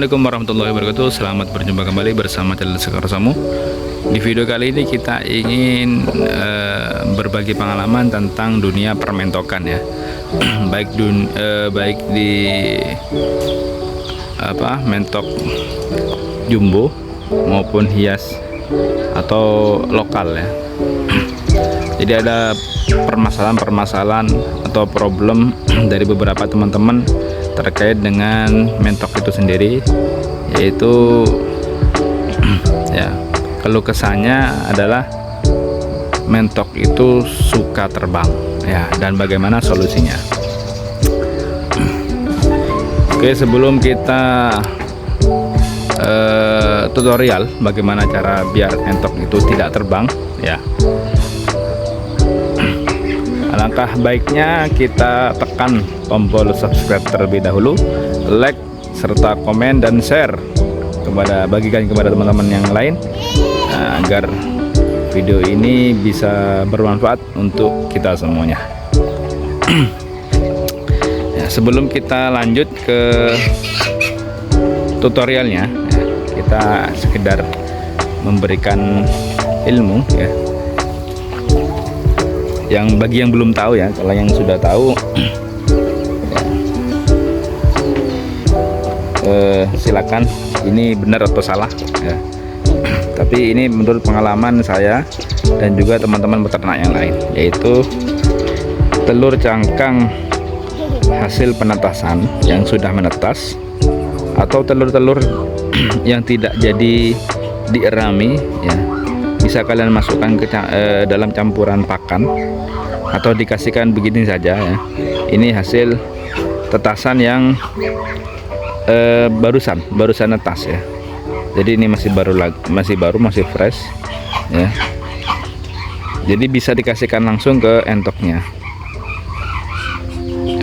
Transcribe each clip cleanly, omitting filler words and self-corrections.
Assalamualaikum warahmatullahi wabarakatuh. Selamat berjumpa kembali bersama channel Sekar Samu. Di video kali ini kita ingin berbagi pengalaman tentang dunia permentokan ya. baik di mentok jumbo maupun hias atau lokal ya. Jadi ada permasalahan atau problem dari beberapa teman-teman terkait dengan mentok itu sendiri, yaitu ya keluh kesahnya adalah mentok itu suka terbang ya, dan bagaimana solusinya. Oke, sebelum kita tutorial bagaimana cara biar mentok itu tidak terbang ya, alangkah baiknya kita tekan tombol subscribe terlebih dahulu, like serta komen dan share bagikan kepada teman-teman yang lain agar video ini bisa bermanfaat untuk kita semuanya. Ya, sebelum kita lanjut ke tutorialnya, kita sekedar memberikan ilmu ya. Yang bagi yang belum tahu ya, kalau yang sudah tahu silakan, ini benar atau salah ya. Tapi ini menurut pengalaman saya dan juga teman-teman peternak yang lain, yaitu telur cangkang hasil penetasan yang sudah menetas atau telur-telur yang tidak jadi dierami ya, bisa kalian masukkan ke dalam campuran pakan atau dikasihkan begini saja ya. Ini hasil tetasan yang barusan netas ya. Jadi ini masih fresh ya. Jadi bisa dikasihkan langsung ke entoknya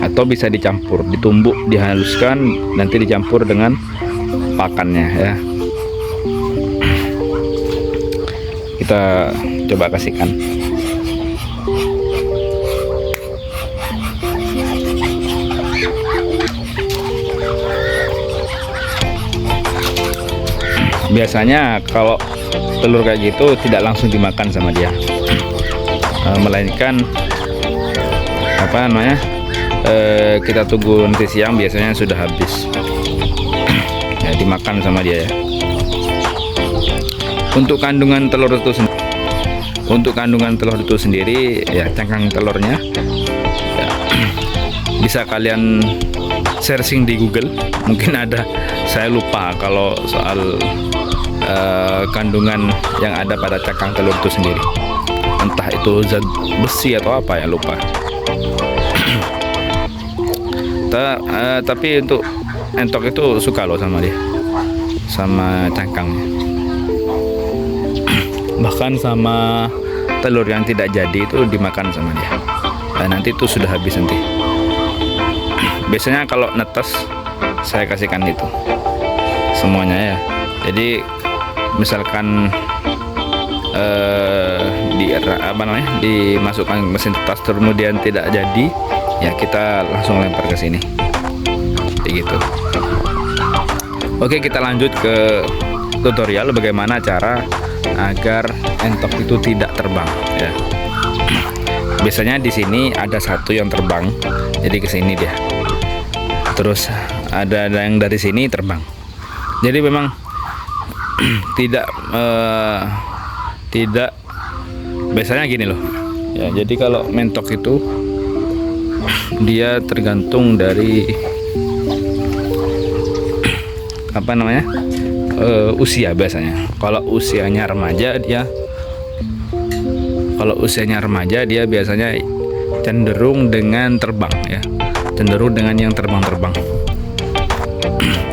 atau bisa dicampur, ditumbuk, dihaluskan, nanti dicampur dengan pakannya ya. Kita coba kasihkan. Biasanya kalau telur kayak gitu tidak langsung dimakan sama dia, melainkan kita tunggu nanti siang, biasanya sudah habis ya, dimakan sama dia ya. Untuk kandungan telur itu sendiri ya, cangkang telurnya ya, bisa kalian searching di Google, mungkin ada, saya lupa kalau soal kandungan yang ada pada cangkang telur itu sendiri, entah itu zat besi atau apa ya, lupa. Tapi untuk entok itu suka loh sama dia, sama cangkangnya, bahkan sama telur yang tidak jadi itu dimakan sama dia. Dan nanti itu sudah habis nanti. Biasanya kalau netes saya kasihkan itu semuanya ya. Jadi misalkan dimasukkan mesin tetas kemudian tidak jadi ya, kita langsung lempar ke sini kayak gitu. Oke, kita lanjut ke tutorial bagaimana cara agar entok itu tidak terbang ya. Biasanya di sini ada satu yang terbang, jadi ke sini dia, terus ada yang dari sini terbang. Jadi memang tidak biasanya gini loh ya. Jadi kalau mentok itu dia tergantung dari usia. Biasanya kalau usianya remaja dia biasanya cenderung dengan terbang ya, cenderung dengan yang terbang-terbang.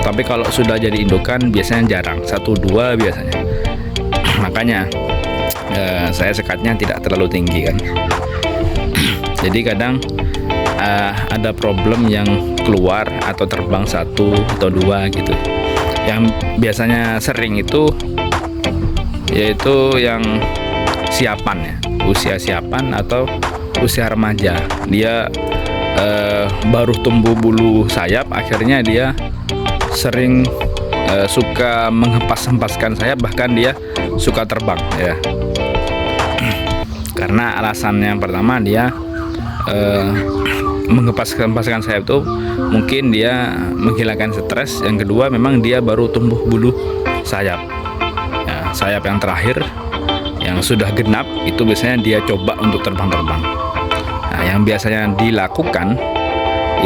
Tapi kalau sudah jadi indukan biasanya jarang, 1-2 biasanya. Makanya saya sekatnya tidak terlalu tinggi kan. Jadi kadang ada problem yang keluar atau terbang 1 atau 2 gitu. Yang biasanya sering itu yaitu yang siapan ya, usia siapan atau usia remaja. Dia baru tumbuh bulu sayap, akhirnya dia sering suka menghempas-hempaskan sayap, bahkan dia suka terbang ya. Karena alasan yang pertama dia menghempas-hempaskan sayap itu mungkin dia menghilangkan stres. Yang kedua memang dia baru tumbuh bulu sayap ya, sayap yang terakhir yang sudah genap itu biasanya dia coba untuk terbang-terbang. Nah, yang biasanya dilakukan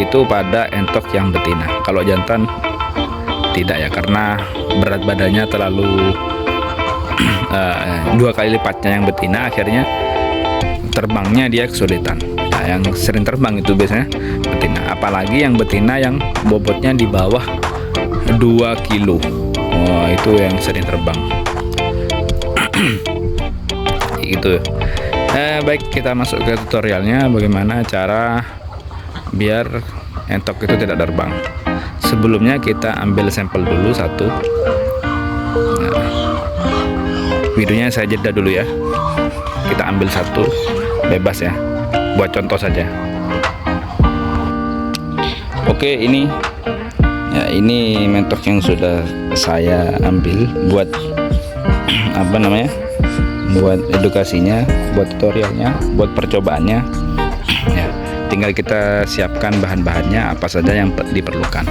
itu pada entok yang betina. Kalau jantan tidak ya, karena berat badannya terlalu 2 kali lipatnya yang betina, akhirnya terbangnya dia kesulitan. Nah, yang sering terbang itu biasanya betina, apalagi yang betina yang bobotnya di bawah 2 kilo. Wah, itu yang sering terbang. Gitu. Baik, kita masuk ke tutorialnya bagaimana cara biar entok itu tidak terbang. Sebelumnya kita ambil sampel dulu satu. Nah, videonya saya jeda dulu ya. Kita ambil satu bebas ya, buat contoh saja. Oke, ini ya, ini mentok yang sudah saya ambil buat apa namanya, buat edukasinya, buat tutorialnya, buat percobaannya ya. Tinggal kita siapkan bahan-bahannya apa saja yang diperlukan.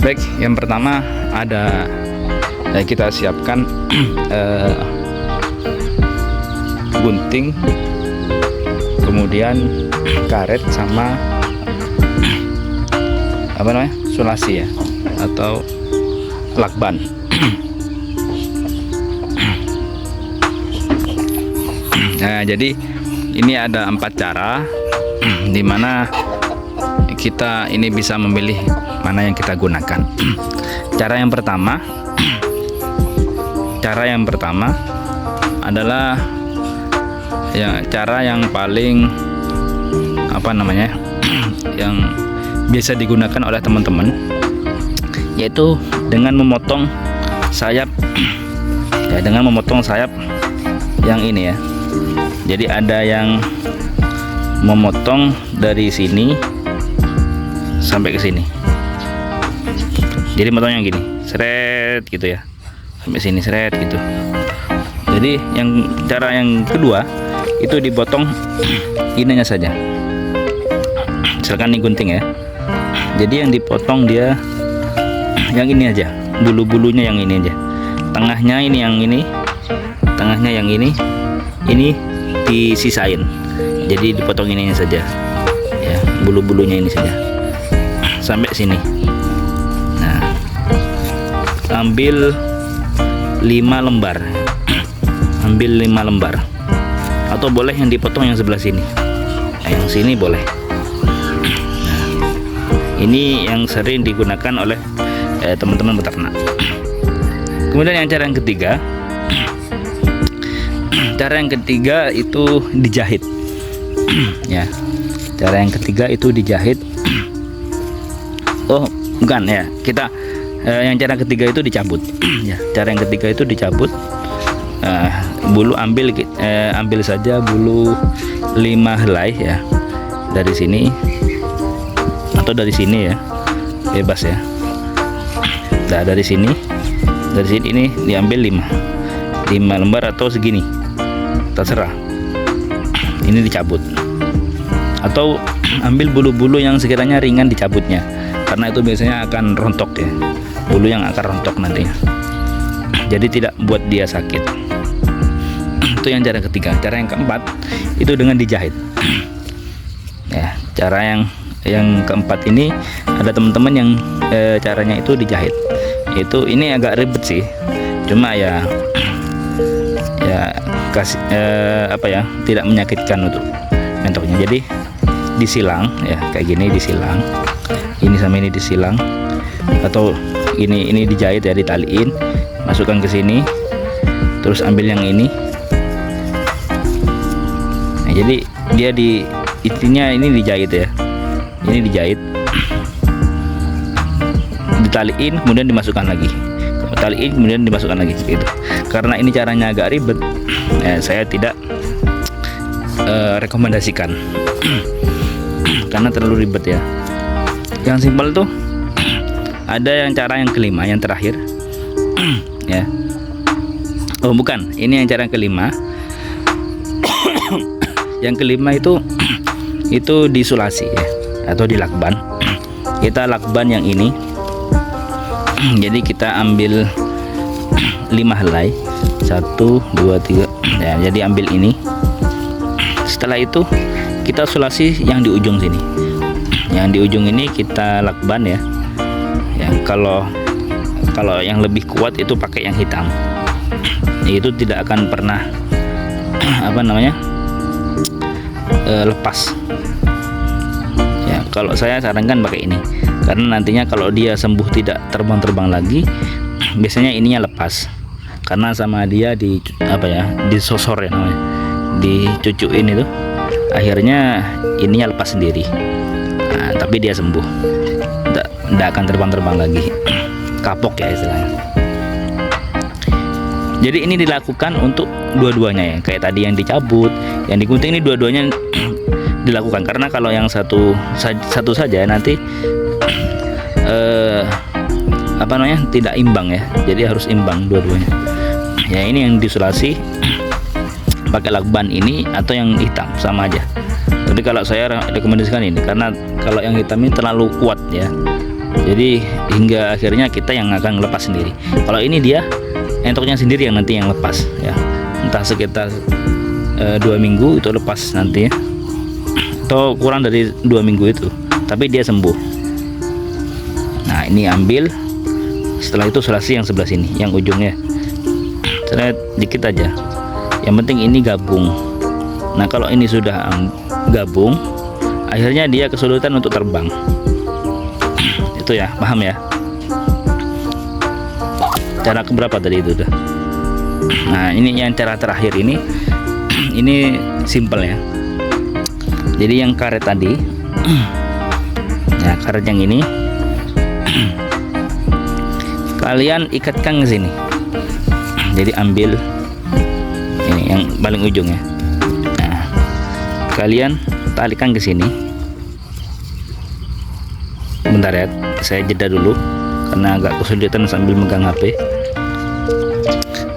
Baik, yang pertama ada kita siapkan gunting, kemudian karet sama apa namanya, sulasi ya, atau lakban. Nah, jadi ini ada 4 cara dimana kita ini bisa memilih mana yang kita gunakan. Cara yang pertama adalah ya, cara yang paling apa namanya, yang biasa digunakan oleh teman-teman, yaitu dengan memotong sayap ya, dengan memotong sayap yang ini ya. Jadi ada yang memotong dari sini sampai ke sini. Jadi motongnya gini, seret gitu ya, sampai sini seret gitu. Jadi cara yang kedua itu dipotong ininya saja. Misalkan ini gunting ya. Jadi yang dipotong dia yang ini aja, bulu-bulunya yang ini aja. Tengahnya ini yang ini, tengahnya yang ini disisain. Jadi dipotong ininya saja ya, bulu-bulunya ini saja sampai sini. Nah, ambil 5 lembar, ambil 5 lembar, atau boleh yang dipotong yang sebelah sini. Nah, yang sini boleh. Nah, ini yang sering digunakan oleh teman-teman peternak. Kemudian yang cara yang ketiga, itu dijahit. Ya, cara yang ketiga itu dijahit. Oh, bukan ya. Kita yang cara ketiga itu dicabut. Ya, cara yang ketiga itu dicabut. Bulu ambil saja bulu 5 helai ya. Dari sini atau dari sini ya. Bebas ya. Nah, dari sini ini diambil 5 lembar atau segini, terserah. Ini dicabut, atau ambil bulu-bulu yang sekiranya ringan dicabutnya, karena itu biasanya akan rontok ya, bulu yang akan rontok nantinya, jadi tidak buat dia sakit. Itu yang cara ketiga. Cara yang keempat itu dengan dijahit ya. Cara yang keempat ini ada teman-teman yang caranya itu dijahit. Itu ini agak ribet sih, cuma ya tidak menyakitkan untuk mentoknya. Jadi disilang ya, kayak gini disilang, ini sama ini disilang, atau ini dijahit ya, ditaliin, masukkan ke sini, terus ambil yang ini. Nah, jadi dia intinya ini dijahit ya, ini dijahit, ditaliin kemudian dimasukkan lagi, taliin kemudian dimasukkan lagi gitu. Karena ini caranya agak ribet, saya tidak rekomendasikan karena terlalu ribet ya. Yang simpel tuh ada yang cara yang kelima, yang terakhir. Ya. Oh bukan, ini yang cara yang kelima. Yang kelima itu disulasi ya, atau dilakban. Kita lakban yang ini. Jadi kita ambil 5 helai, 1 2 3 ya, jadi ambil ini. Setelah itu kita sulasi yang di ujung sini. Yang di ujung ini kita lakban ya. Ya, kalau yang lebih kuat itu pakai yang hitam. Itu tidak akan pernah lepas. Ya, kalau saya sarankan pakai ini. Karena nantinya kalau dia sembuh tidak terbang-terbang lagi, biasanya ininya lepas. Karena sama dia disosor ya namanya, dicucuin itu, akhirnya ininya lepas sendiri. Nah, tapi dia sembuh, tidak akan terbang-terbang lagi. Kapok ya istilahnya. Jadi ini dilakukan untuk dua-duanya ya, kayak tadi yang dicabut, yang digunting, ini dua-duanya dilakukan. Karena kalau yang satu saja nanti tidak imbang ya, jadi harus imbang dua-duanya ya. Ini yang disulasi pakai lakban ini atau yang hitam sama aja, tapi kalau saya rekomendasikan ini karena kalau yang hitam ini terlalu kuat ya, jadi hingga akhirnya kita yang akan lepas sendiri. Kalau ini dia entoknya sendiri yang nanti yang lepas ya, entah sekitar 2 minggu itu lepas nanti ya, atau kurang dari 2 minggu itu, tapi dia sembuh. Nah ini ambil, setelah itu sulasi yang sebelah sini, yang ujungnya sedikit dikit aja, yang penting ini gabung. Nah kalau ini sudah gabung, akhirnya dia kesulitan untuk terbang. Itu ya, paham ya? Cara keberapa tadi itu udah. Nah ini yang cara terakhir ini simple ya. Jadi yang karet tadi, ya karet yang ini kalian ikatkan ke sini. Jadi ambil ini yang paling ujung ya. Nah, kalian talikan ke sini. Bentar ya, saya jeda dulu karena agak kesulitan sambil megang HP.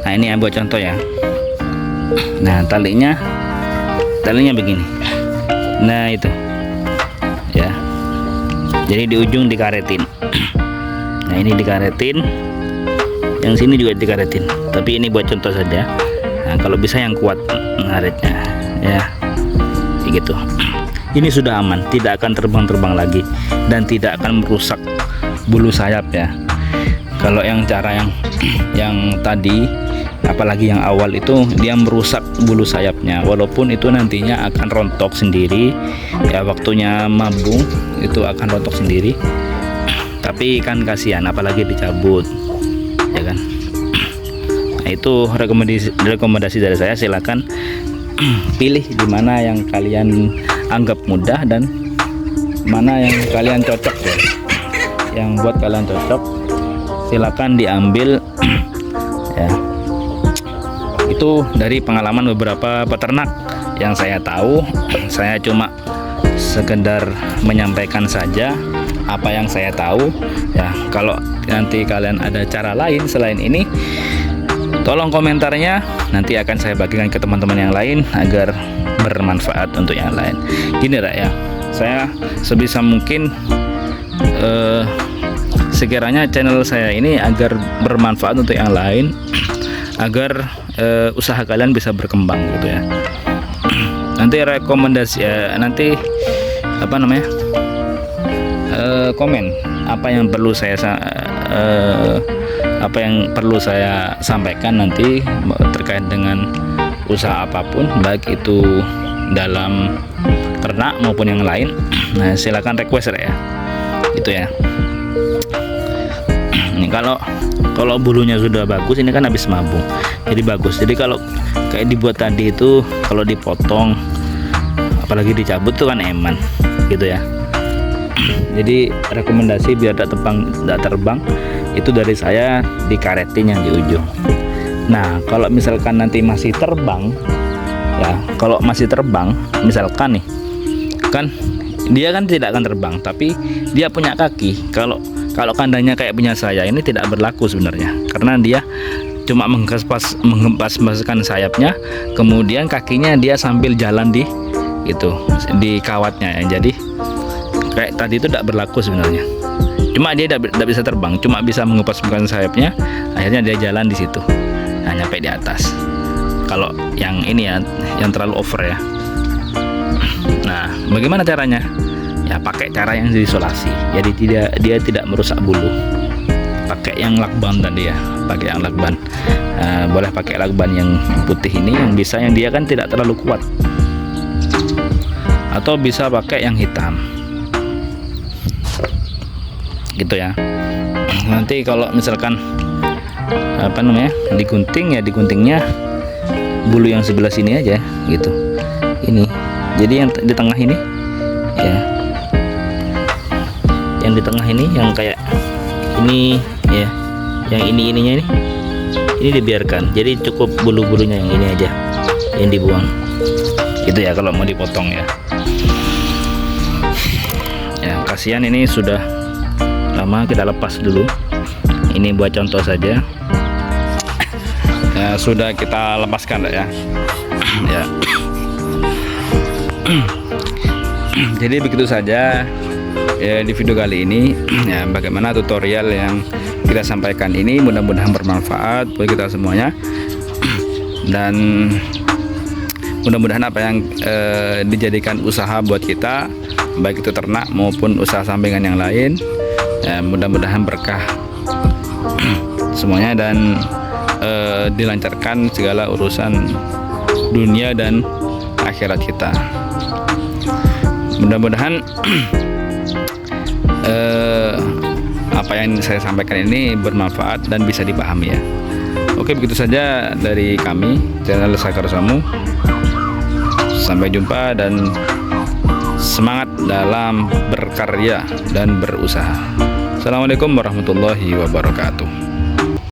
Nah ini yang buat contoh ya. Nah talinya begini. Nah itu ya. Jadi di ujung dikaretin. Nah ini dikaretin, yang sini juga dikaretin, tapi ini buat contoh saja. Nah kalau bisa yang kuat ngaretnya ya, begitu. Ini sudah aman, tidak akan terbang-terbang lagi dan tidak akan merusak bulu sayap ya. Kalau yang cara yang tadi, apalagi yang awal itu, dia merusak bulu sayapnya, walaupun itu nantinya akan rontok sendiri ya, waktunya mabung itu akan rontok sendiri. Tapi kan kasihan, apalagi dicabut ya kan. Nah itu rekomendasi dari saya. Silakan pilih di mana yang kalian anggap mudah dan mana yang kalian cocok ya. Yang buat kalian cocok silakan diambil ya. Itu dari pengalaman beberapa peternak yang saya tahu. Saya cuma sekedar menyampaikan saja apa yang saya tahu ya. Kalau nanti kalian ada cara lain selain ini, tolong komentarnya, nanti akan saya bagikan ke teman-teman yang lain agar bermanfaat untuk yang lain. Gini Rak ya, saya sebisa mungkin sekiranya channel saya ini agar bermanfaat untuk yang lain, agar usaha kalian bisa berkembang gitu ya. Nanti rekomendasi ya, nanti komen apa yang perlu saya sampaikan nanti terkait dengan usaha apapun, baik itu dalam ternak maupun yang lain. Nah silakan request ya, gitu ya. Ini kalau bulunya sudah bagus, ini kan habis mabung jadi bagus. Jadi kalau kayak dibuat tadi itu, kalau dipotong apalagi dicabut tuh kan eman gitu ya. Jadi rekomendasi biar tidak terbang itu dari saya, dikaretin yang di ujung. Nah kalau misalkan nanti masih terbang ya, kalau masih terbang misalkan nih kan, dia kan tidak akan terbang tapi dia punya kaki. Kalau Kalau kandangnya kayak punya saya ini tidak berlaku sebenarnya, karena dia cuma menghempaskan sayapnya, kemudian kakinya dia sambil jalan di di kawatnya ya. Jadi kayak tadi itu tidak berlaku sebenarnya. Cuma dia tidak bisa terbang, cuma bisa menghempaskan sayapnya, akhirnya dia jalan di situ, nah nyampe di atas. Kalau yang ini ya, yang terlalu over ya. Nah, bagaimana caranya? Ya pakai cara yang diisolasi, jadi dia tidak merusak bulu. Pakai yang lakban tadi ya, pakai yang lakban. Boleh pakai lakban yang putih ini, yang dia kan tidak terlalu kuat, atau bisa pakai yang hitam gitu ya. Nanti kalau misalkan digunting ya, diguntingnya bulu yang sebelah sini aja gitu. Ini jadi yang di tengah ini ya, yang di tengah ini yang kayak ini ya, yang ininya ini dibiarkan, jadi cukup bulu-bulunya yang ini aja yang dibuang gitu ya kalau mau dipotong ya. Ya kasihan ini sudah lama, kita lepas dulu. Ini buat contoh saja ya, sudah kita lepaskan ya. Ya jadi begitu saja ya di video kali ini ya, bagaimana tutorial yang kita sampaikan ini, mudah-mudahan bermanfaat buat kita semuanya, dan mudah-mudahan apa yang dijadikan usaha buat kita, baik itu ternak maupun usaha sampingan yang lain ya, mudah-mudahan berkah semuanya, dan dilancarkan segala urusan dunia dan akhirat kita. Mudah-mudahan apa yang saya sampaikan ini bermanfaat dan bisa dipahami ya. Oke, begitu saja dari kami, channel Sakar Samu. Sampai jumpa dan semangat dalam berkarya dan berusaha. Assalamualaikum warahmatullahi wabarakatuh.